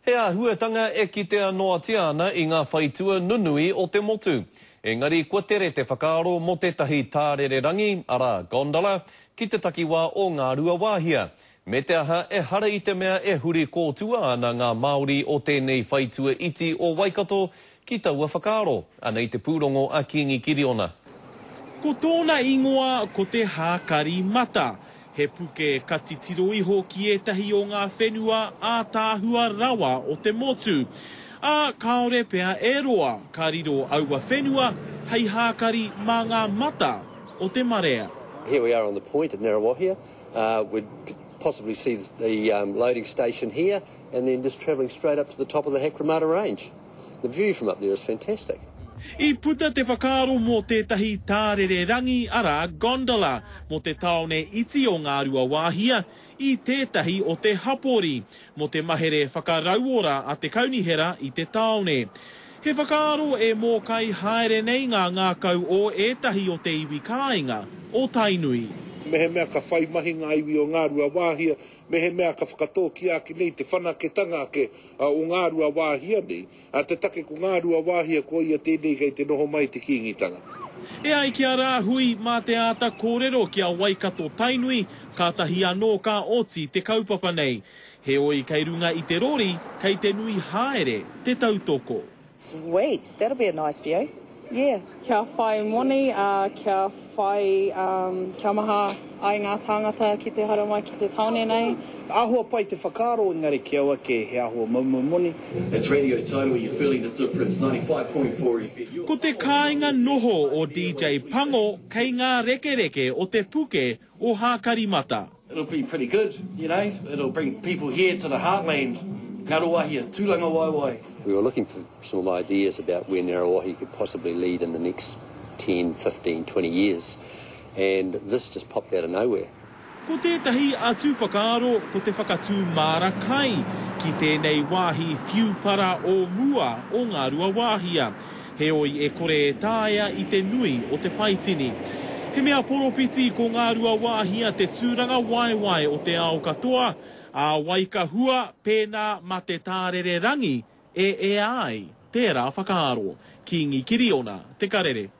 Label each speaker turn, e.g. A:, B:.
A: Hea huatanga e kitea noa te ana I ngā whaitua nunui o te motu. Engari, kua tere te whakaaro mo te tahi tārere rangi, ara gondola, ki te takiwā o ngā rua wāhia. Me te aha e hara I te mea e huri kōtua ana ngā Māori o tēnei whaitua iti o Waikato ki taua whakaaro. Anei te pūrongo a Kingi Kiriona.
B: Ko tōna ingoa ko te hākari mata. He puke ka titiro iho ki etahi o ngā whenua a tāhua rawa o te motu. A kaore pea e roa ka riro aua whenua hei hākari mā ngā mata o te marea.
C: Here we are on the point at Ngaruawahia. We'd possibly see the loading station here and then just travelling straight up to the top of the Hakramata Range. The view from up there is fantastic.
B: I puta te whakaaro mō tētahi tārere rangi ara gondola mō te taone iti o ngā rua wāhia I tētahi o te hapori mō te mahere whakarauora a te kaunihera I te taone. He whakaaro e mō kai haere nei ngā kau o etahi o te iwi kāinga o Tainui.
D: Mehe mea ka whai mahi ngā iwi o ngā rua wāhia, mehe mea ka whakatō ki aki nei te whanaketanga ke o ngā rua wāhia nei, a te take ko ngā rua wāhia ko ia tēnei kei te noho mai te kingitanga.
B: E ai ki a rāhui mā te āta kōrero ki a Waikato Tainui, ka tahi anō ka oti te kaupapa nei. He oi kei runga I te rori, kei te nui haere te tautoko.
E: Sweet, that'll be a nice view. Yeah.
F: Kia whai moni, kia whai, kia maha ai ngā tāngata ki te haramai ki te taone nei.
G: Ahua pai te whakaaro engari ki aua ke he ahua maumau moni.
H: It's Radio Tainui, you're feeling the difference, 95.4.
B: Ko te kāinga noho o DJ Pango kei ngā rekereke o te puke o Hākari Mata.
H: It'll be pretty good, you know, it'll bring people here to the heartland. Ngaruawahia, tūlanga waiwai.
C: We were looking for some ideas about where Ngaruawahia could possibly lead in the next 10, 15, 20 years. And this just popped out of nowhere.
B: Ko tētahi atu whakaaro ko te whakatū māra kai ki tēnei wāhi whiupara o mua o ngā rua wāhia. He oi e kore e tāia I te nui o te paitini. He mea poropiti ko ngā rua wāhia te tūranga waiwai o te ao katoa, a Waikahua pēnā ma te tārere rangi e ai tērā whakaaro. Kingi Kiriona, te karere.